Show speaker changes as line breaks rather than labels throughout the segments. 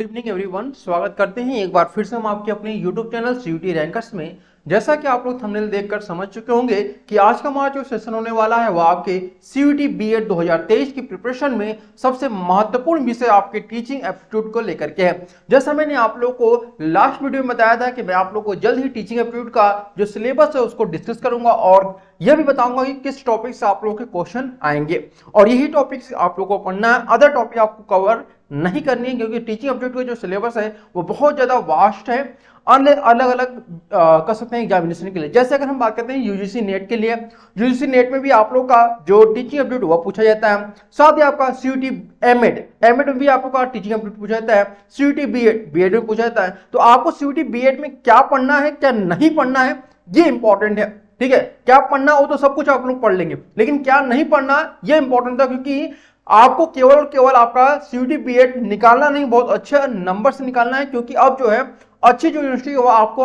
Good evening everyone, स्वागत करते हैं एक बार फिर से हम आपके अपने यूट्यूब चैनल सीयूटी रैंकर्स में। जैसा कि आप लोग थंबनेल देखकर समझ चुके होंगे कि आज का हमारा जो सेशन होने वाला है वह आपके सीयूटी बीएड 2023 की प्रिपरेशन में सबसे महत्वपूर्ण विषय आपके टीचिंग एप्टीट्यूड को लेकर के है। जैसा मैंने आप लोग को लास्ट वीडियो में बताया था कि मैं आप लोग को जल्द ही टीचिंग एप्टीट्यूड का जो सिलेबस है उसको डिस्कस करूंगा और यह भी बताऊंगा कि किस टॉपिक से आप लोगों के क्वेश्चन आएंगे और यही टॉपिक आप लोगों को पढ़ना है। अदर टॉपिक आपको कवर नहीं करनी है क्योंकि टीचिंग एप्टीट्यूड का जो सिलेबस है वो बहुत ज्यादा वास्ट है, अलग अलग कर सकते हैं एग्जामिनेशन के लिए। जैसे अगर हम बात करते हैं यूजीसी नेट के लिए, यूजीसी नेट में भी आप लोग का जो टीचिंग एप्टीट्यूड वह पूछा जाता है। साथ ही आपका सीयूटी एमएड में भी आप लोग का टीचिंग एप्टीट्यूड पूछा जाता है। सीयूटी बीएड में पूछा जाता है। तो आपको सीयूटी बीएड में क्या पढ़ना है क्या नहीं पढ़ना है ये इंपॉर्टेंट है, ठीक है। क्या पढ़ना हो तो सब कुछ आप लोग पढ़ लेंगे, लेकिन क्या नहीं पढ़ना ये इंपॉर्टेंट था क्योंकि आपको केवल और केवल आपका सीयूटी बीएड निकालना नहीं, बहुत अच्छे नंबर से निकालना है। क्योंकि अब जो है अच्छी जो यूनिवर्सिटी है आपको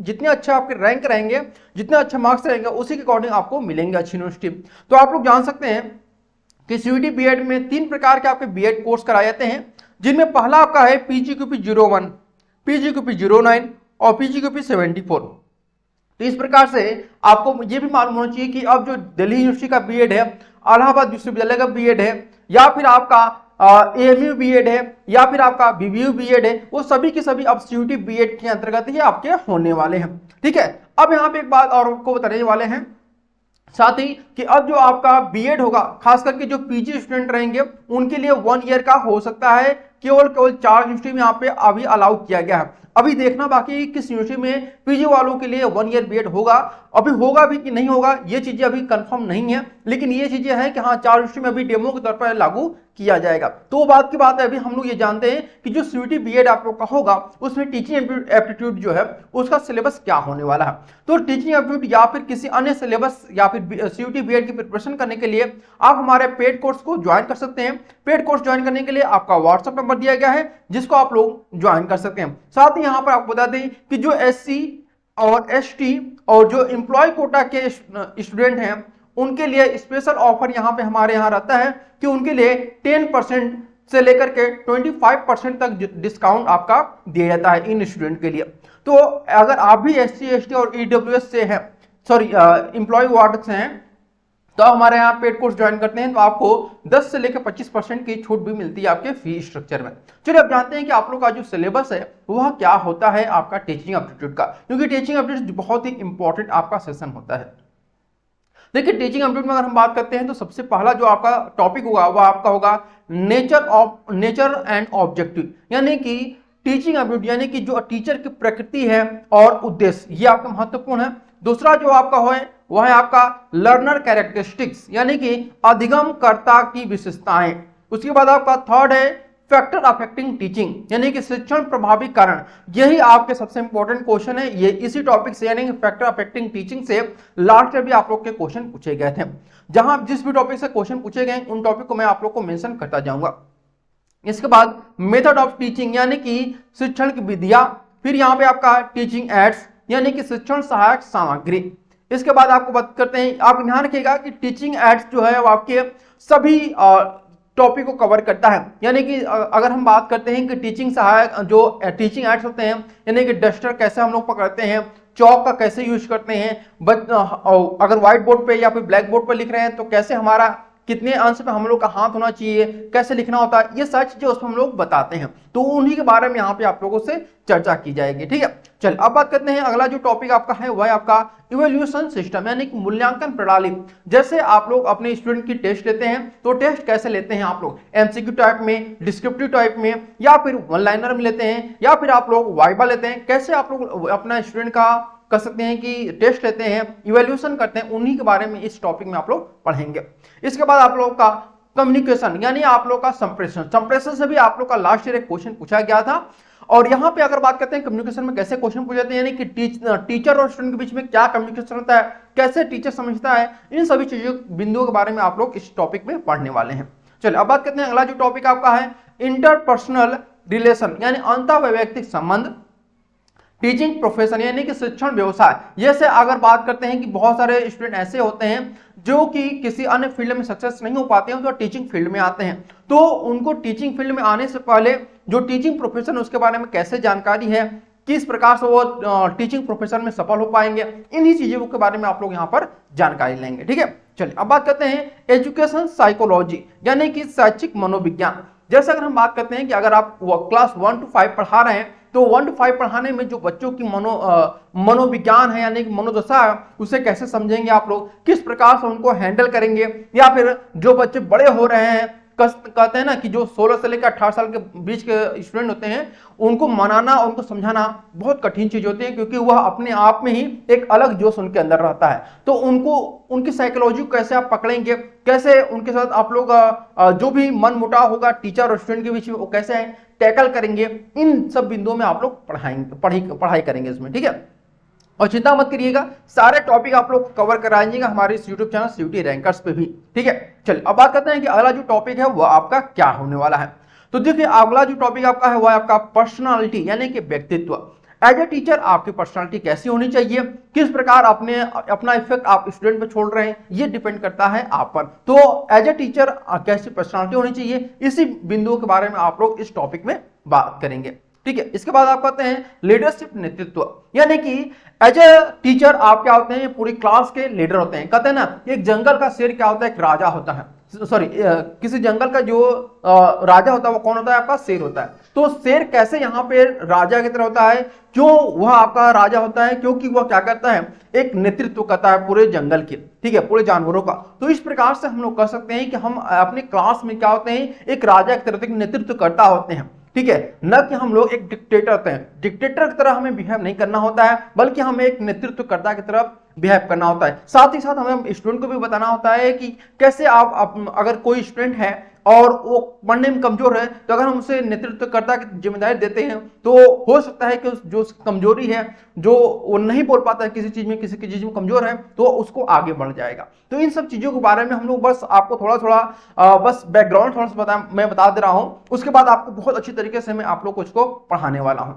जितने अच्छे आपके रैंक रहेंगे, जितने अच्छे मार्क्स रहेंगे उसी के अकॉर्डिंग आपको मिलेंगे अच्छी यूनिवर्सिटी। तो आप लोग जान सकते हैं कि सीयूटी बीएड में 3 प्रकार के आपके बीएड कोर्स कराए जाते हैं, जिनमें पहला आपका है पीजीक्यूपी 01, पीजीक्यूपी 09 और पीजीक्यूपी 74। तो इस प्रकार से आपको ये भी मालूम होना चाहिए कि अब जो दिल्ली यूनिवर्सिटी का बीएड है, इलाहाबाद विश्वविद्यालय का बीएड है, या फिर आपका एएमयू बीएड है, या फिर आपका बीबीयू बीएड है, वो सभी के सभी अब सीयूटी बीएड के अंतर्गत ही आपके होने वाले हैं, ठीक है। अब यहाँ पे एक बात और आपको बताने वाले हैं साथ ही कि अब जो आपका बीएड होगा, खास करके जो पीजी स्टूडेंट रहेंगे उनके लिए 1 ईयर का हो सकता है। केवल 4 यूनिवर्सिटी में यहाँ पे अभी अलाउ किया गया है। अभी देखना बाकी किस यूनिवर्सिटी में पीजी वालों के लिए 1 ईयर बीएड होगा, अभी होगा भी कि नहीं होगा ये चीजें अभी कंफर्म नहीं है, लेकिन ये चीजें हैं कि हाँ 4 यूनिवर्सिटी में अभी डेमो के तौर पर लागू किया जाएगा। तो बात की बात है, अभी हम लोग ये जानते हैं कि जो सीयूटी बीएड आप लोग का होगा उसमें टीचिंग एप्टीट्यूड जो है उसका सिलेबस क्या होने वाला है। तो टीचिंग एप्टीट्यूड या फिर किसी अन्य सिलेबस या फिर सीयूटी बीएड की प्रिपरेशन करने के लिए आप हमारे पेड कोर्स को ज्वाइन कर सकते हैं। पेड कोर्स ज्वाइन करने के लिए आपका व्हाट्सएप नंबर दिया गया है जिसको आप लोग ज्वाइन कर सकते हैं। साथ ही यहाँ पर आपको बता दें कि जो एससी और एसटी और जो एम्प्लॉय कोटा के स्टूडेंट हैं उनके लिए स्पेशल ऑफर यहाँ पे हमारे यहाँ रहता है कि उनके लिए 10% से लेकर के 25% तक डिस्काउंट आपका दिया जाता है इन स्टूडेंट के लिए। तो अगर आप भी एससी एसटी और ईडब्ल्यूएस से हैं, सॉरी एम्प्लॉय वार्ड से हैं, तो हमारे यहाँ पेड कोर्स ज्वाइन करते हैं तो आपको 10 से लेकर 25% की छूट भी मिलती है आपके फी स्ट्रक्चर में। चलिए अब जानते हैं कि आप लोग का जो सिलेबस है वह क्या होता है आपका टीचिंग एप्टीट्यूड का, क्योंकि टीचिंग एप्टीट्यूड बहुत ही इंपॉर्टेंट आपका सेशन होता है। देखिए टीचिंग एप्टीट्यूड में अगर हम बात करते हैं तो सबसे पहला जो आपका टॉपिक होगा वह आपका होगा नेचर एंड ऑब्जेक्टिव, यानी कि टीचिंग एप्टीट्यूड यानी कि जो टीचर की प्रकृति है और उद्देश्य, ये आपका महत्वपूर्ण है। दूसरा जो आपका है वह है आपका लर्नर कैरेक्टरिस्टिक्स, यानी कि अधिगमकर्ता की विशेषताएं। उसके बाद आपका थर्ड है फैक्टर अफेक्टिंग टीचिंग, यानी कि शिक्षण प्रभावी कारण। यही आपके सबसे इंपॉर्टेंट क्वेश्चन है, ये इसी टॉपिक से यानी कि फैक्टर अफेक्टिंग टीचिंग से लास्ट में भी आप लोग के क्वेश्चन पूछे गए थे। जहां जिस भी टॉपिक से क्वेश्चन पूछे गए उन टॉपिक को मैं आप लोग को मेंशन करता जाऊंगा। इसके बाद मेथड ऑफ टीचिंग यानी कि शिक्षण की विधियां, फिर यहाँ पे आपका टीचिंग एड्स यानी कि शिक्षण सहायक सामग्री। इसके बाद आपको बात करते हैं, आप ध्यान रखिएगा कि टीचिंग एड्स जो है वो आपके सभी टॉपिक को कवर करता है। यानी कि अगर हम बात करते हैं कि टीचिंग सहायक जो टीचिंग एड्स होते हैं, यानी कि डस्टर कैसे हम लोग पकड़ते हैं, चौक का कैसे यूज करते हैं, अगर व्हाइट बोर्ड पे या फिर ब्लैक बोर्ड पे लिख रहे हैं तो कैसे हमारा कितने अंश पे हम लोग का हाथ होना चाहिए, कैसे लिखना होता है, ये सारी चीजें उसमें हम लोग बताते हैं। तो उन्हीं के बारे में यहाँ पे आप लोगों से चर्चा की जाएगी, ठीक है। चल अब बात करते हैं, अगला जो टॉपिक आपका है वह है आपका इवैल्यूएशन सिस्टम, यानी कि मूल्यांकन प्रणाली। जैसे आप लोग अपने स्टूडेंट की टेस्ट लेते हैं तो टेस्ट कैसे लेते हैं आप लोग, एमसीक्यू टाइप में, डिस्क्रिप्टिव टाइप में, या फिर वन लाइनर में लेते हैं, या फिर आप लोग वाइवा लेते हैं, कैसे आप लोग अपना स्टूडेंट का कर सकते हैं कि टेस्ट लेते हैं, इवैल्यूएशन करते हैं, उन्हीं के बारे में इस टॉपिक में आप लोग पढ़ेंगे। इसके बाद आप लोग का कम्युनिकेशन यानी आप लोग का संप्रेषण से भी आप लोग का लास्ट ईयर एक क्वेश्चन पूछा गया था। और यहाँ पे अगर बात करते हैं कम्युनिकेशन में कैसे क्वेश्चन पूछे जाते हैं, यानी कि टीचर और स्टूडेंट के बीच में क्या कम्युनिकेशन होता है, कैसे टीचर समझता है, इन सभी चीजों बिंदुओं के बारे में आप लोग इस टॉपिक में पढ़ने वाले हैं। चलिए अब बात करते हैं, अगला जो टॉपिक आपका है इंटरपर्सनल रिलेशन यानी अंतःवैयक्तिक संबंध। टीचिंग प्रोफेशन यानी कि शिक्षण व्यवसाय। जैसे अगर बात करते हैं कि बहुत सारे स्टूडेंट ऐसे होते हैं जो कि किसी अन्य फील्ड में सक्सेस नहीं हो पाते हैं तो टीचिंग फील्ड में आते हैं, तो उनको टीचिंग फील्ड में आने से पहले जो टीचिंग प्रोफेशन उसके बारे में कैसे जानकारी है, किस प्रकार से वो टीचिंग प्रोफेशन में सफल हो पाएंगे, इन्हीं चीजों के बारे में आप लोग यहाँ पर जानकारी लेंगे। ठीक है, चलिए अब बात करते हैं एजुकेशन साइकोलॉजी यानी कि शैक्षिक मनोविज्ञान। जैसे अगर हम बात करते हैं कि अगर आप क्लास 1 to 5 पढ़ा रहे हैं तो 1 to 5 पढ़ाने में जो बच्चों की मनोविज्ञान है यानी कि मनोदशा है उसे कैसे समझेंगे आप लोग, किस प्रकार से उनको हैंडल करेंगे, या फिर जो बच्चे बड़े हो रहे हैं कहते हैं ना कि जो 16 से लेकर 18 साल के बीच के स्टूडेंट होते हैं उनको मनाना, उनको समझाना बहुत कठिन चीज होती है क्योंकि वह अपने आप में ही एक अलग जोश उनके अंदर रहता है। तो उनको उनकी साइकोलॉजी को कैसे आप पकड़ेंगे, कैसे उनके साथ आप लोग जो भी मन मुटाव होगा टीचर और स्टूडेंट के बीच में वो कैसे टैकल करेंगे, इन सब बिंदुओं में आप लोग पढ़ाई करेंगे इसमें। ठीक है, और चिंता मत करिएगा, सारे टॉपिक आप लोग कवर कराएंगे हमारे इस यूट्यूब चैनल सीयूटी रैंकर्स पे भी। ठीक है, चलिए अब बात करते हैं कि अगला जो टॉपिक है वो आपका क्या होने वाला है। तो देखिए अगला जो टॉपिक आपका है वो आपका पर्सनालिटी यानी कि व्यक्तित्व। एज ए टीचर आपकी पर्सनालिटी कैसी होनी चाहिए, किस प्रकार अपना इफेक्ट आप स्टूडेंट पे छोड़ रहे हैं, ये डिपेंड करता है आप पर। तो एज ए टीचर कैसी पर्सनालिटी होनी चाहिए, इसी बिंदुओं के बारे में आप लोग इस टॉपिक में बात करेंगे। ठीक है, इसके बाद आप कहते हैं लीडरशिप नेतृत्व यानी कि एज ए टीचर आप क्या होते हैं, पूरी क्लास के लीडर होते हैं। कहते हैं ना एक जंगल का शेर क्या होता है, एक राजा होता है, सॉरी किसी जंगल का जो राजा होता है वो कौन होता है, आपका शेर होता है। तो शेर कैसे यहाँ पे राजा की तरह होता है, क्यों वह आपका राजा होता है, क्योंकि वह क्या करता है, एक नेतृत्व करता है पूरे जंगल के, ठीक है, पूरे जानवरों का। तो इस प्रकार से हम लोग कह सकते हैं कि हम अपने क्लास में क्या होते हैं, एक राजा की तरह नेतृत्व करता होते हैं। ठीक है, न कि हम लोग एक डिक्टेटर होते हैं, डिक्टेटर की तरह हमें बिहेव नहीं करना होता है, बल्कि हमें एक नेतृत्व कर्ता की तरह बिहेव करना होता है। साथ ही साथ हमें स्टूडेंट को भी बताना होता है कि कैसे आप अगर कोई स्टूडेंट है और वो पढ़ने में कमजोर है तो अगर हम उसे नेतृत्वकर्ता की जिम्मेदारी देते हैं तो हो सकता है कि जो कमजोरी है, जो वो नहीं बोल पाता है किसी चीज में, किसी की चीज में कमजोर है, तो उसको आगे बढ़ जाएगा। तो इन सब चीजों के बारे में हम लोग बस आपको थोड़ा थोड़ा बस बैकग्राउंड थोड़ा सा मैं बता दे रहा हूं, उसके बाद आपको बहुत अच्छी तरीके से मैं आप लोग को इसको पढ़ाने वाला हूं।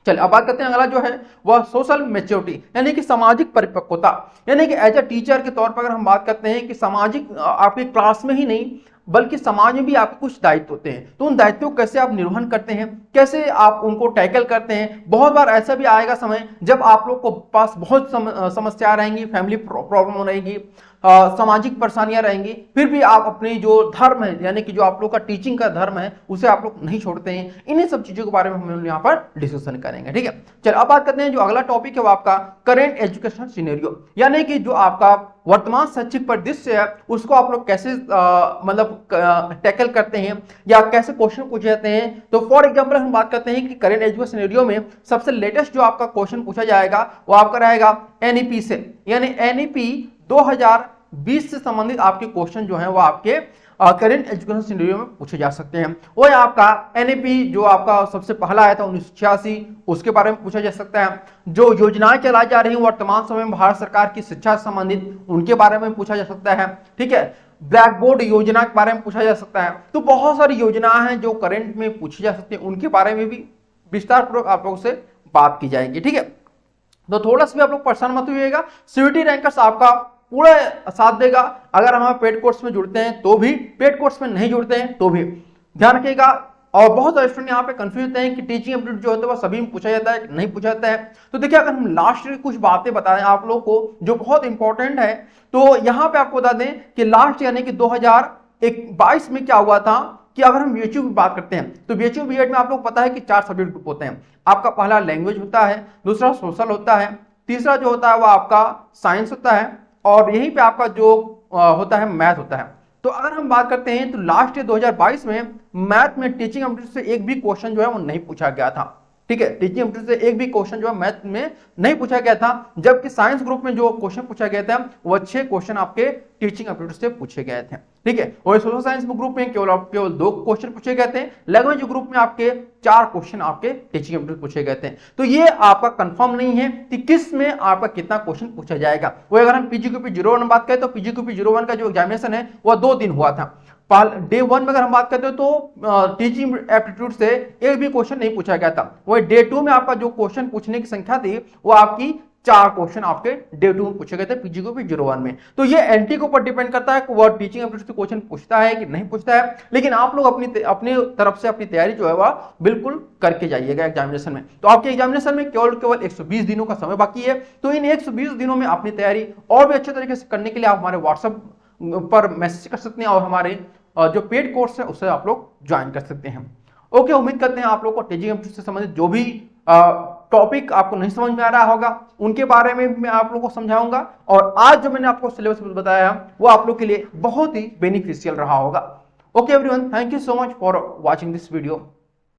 चलिए अब बात करते हैं अगला जो है वह सोशल मैच्योरिटी यानी कि सामाजिक परिपक्वता। यानी कि एज ए टीचर के तौर पर अगर हम बात करते हैं कि सामाजिक आपके क्लास में ही नहीं बल्कि समाज में भी आपके कुछ दायित्व होते हैं, तो उन दायित्वों को कैसे आप निर्वहन करते हैं, कैसे आप उनको टैकल करते हैं। बहुत बार ऐसा भी आएगा समय जब आप लोग को पास बहुत समस्या रहेंगी, फैमिली प्रॉब्लम रहेगी, सामाजिक परेशानियां रहेंगी, फिर भी आप अपनी जो धर्म है यानी कि जो आप लोग का टीचिंग का धर्म है उसे आप लोग नहीं छोड़ते हैं। इन्हीं सब चीजों के बारे में हम यहाँ पर डिस्कशन करेंगे। ठीक है, चलिए अब बात करते हैं जो अगला टॉपिक है वो आपका करेंट एजुकेशन सिनेरियो यानी कि जो आपका वर्तमान शैक्षिक परिदृश्य है उसको आप लोग कैसे मतलब टैकल करते हैं या कैसे क्वेश्चन पूछे जाते हैं। तो फॉर एग्जांपल हम बात करते हैं कि करेंट एजुकेशन सिनेरियो में सबसे लेटेस्ट जो आपका क्वेश्चन पूछा जाएगा वो आपका रहेगा एनईपी से, यानी एनईपी 2020 से संबंधित आपके क्वेश्चन जो हैं वो आपके करेंट एजुकेशन सिनेरियो में पूछे जा सकते हैं। वो है आपका एनईपी जो आपका सबसे पहला आया था 1986, उसके बारे में पूछा जा सकता है। जो योजनाएं चलाई जा रही हैं वर्तमान समय में भारत सरकार की शिक्षा से संबंधित उनके बारे में पूछा जा सकता है। ठीक है, ब्लैक बोर्ड योजना के बारे में पूछा जा सकता है। तो बहुत सारी योजनाएं हैं जो करंट में पूछी जा सकती है, उनके बारे में भी विस्तार पूर्वक आप लोगों से बात की जाएगी। ठीक है, तो थोड़ा सा भी आप लोग परेशान मत होइएगा, सीयूटी रैंकर्स आपका पूरा साथ देगा। अगर हम पेड कोर्स में जुड़ते हैं तो भी, पेड कोर्स में नहीं जुड़ते हैं तो भी ध्यान रखिएगा। और बहुत सारे स्टूडेंट यहाँ पे कंफ्यूज होते हैं कि टीचिंग एप्टीट्यूड जो होता है वो सभी में पूछा जाता है, नहीं पूछा जाता है। तो देखिए अगर हम लास्ट की कुछ बातें बताएं आप लोगों को जो बहुत इंपॉर्टेंट है, तो यहाँ पे आपको बता दें कि लास्ट यानी कि 2022 में क्या हुआ था कि अगर हम बीएचयू की बात करते हैं तो बीएचयू बीएड में आप लोग पता है कि 4 सब्जेक्ट ग्रुप होते हैं। आपका पहला लैंग्वेज होता है, दूसरा सोशल होता है, तीसरा जो होता है वो आपका साइंस होता है, और यहीं पे आपका जो होता है मैथ होता है। तो अगर हम बात करते हैं तो लास्ट ईयर 2022 में मैथ में टीचिंग एप्टीट्यूड से एक भी क्वेश्चन जो है वो नहीं पूछा गया था। ठीक है, टीचिंग एप्टीट्यूड से एक भी क्वेश्चन जो है मैथ में नहीं पूछा गया था, जबकि साइंस ग्रुप में जो क्वेश्चन पूछा गया था वो 6 क्वेश्चन आपके टीचिंग एप्टीट्यूड से पूछे गए थे। ठीक है, और सोशल साइंस ग्रुप में केवल 2 क्वेश्चन पूछे गए थे, लैंग्वेज ग्रुप में आपके 4 क्वेश्चन आपके टीचिंग एप्टीट्यूड पूछे गए थे। तो ये आपका कंफर्म नहीं है कि किस में आपका कितना क्वेश्चन पूछा जाएगा। वो अगर हम पीजीक्यूपी 01 बात करें तो पीजीक्यूपी 01 का जो एग्जामिनेशन है वो 2 दिन हुआ था। डे 1 में अगर हम बात करते हो तो टीचिंग एप्टीट्यूड से एक भी क्वेश्चन नहीं पूछा गया था। वही डे 2 में आपका जो क्वेश्चन पूछने की संख्या थी वो आपकी 4 क्वेश्चन आपके डे 2 में पूछे गए थे पीजीक्यूपी 01 में। तो ये एनटी के ऊपर डिपेंड करता है कि वो टीचिंग एप्टीट्यूड से क्वेश्चन पूछता है कि नहीं पूछता है, लेकिन आप लोग अपनी तरफ से अपनी तैयारी जो है वह बिल्कुल करके जाइएगा एग्जामिनेशन में। तो आपके एग्जामिनेशन में केवल 120 दिनों का समय बाकी है। तो इन 120 दिनों में अपनी तैयारी और भी अच्छे तरीके से करने के लिए आप हमारे व्हाट्सएप पर मैसेज कर सकते हैं और हमारे जो पेड कोर्स है उसे आप लोग ज्वाइन कर सकते हैं। ओके, उम्मीद करते हैं आप लोग को टीचिंग एप्टीट्यूड से संबंधित जो भी टॉपिक आपको नहीं समझ में आ रहा होगा उनके बारे में मैं आप लोगों को समझाऊंगा, और आज जो मैंने आपको सिलेबस बताया वो आप लोग के लिए बहुत ही बेनिफिशियल रहा होगा। Okay everyone, thank you so much for watching this video.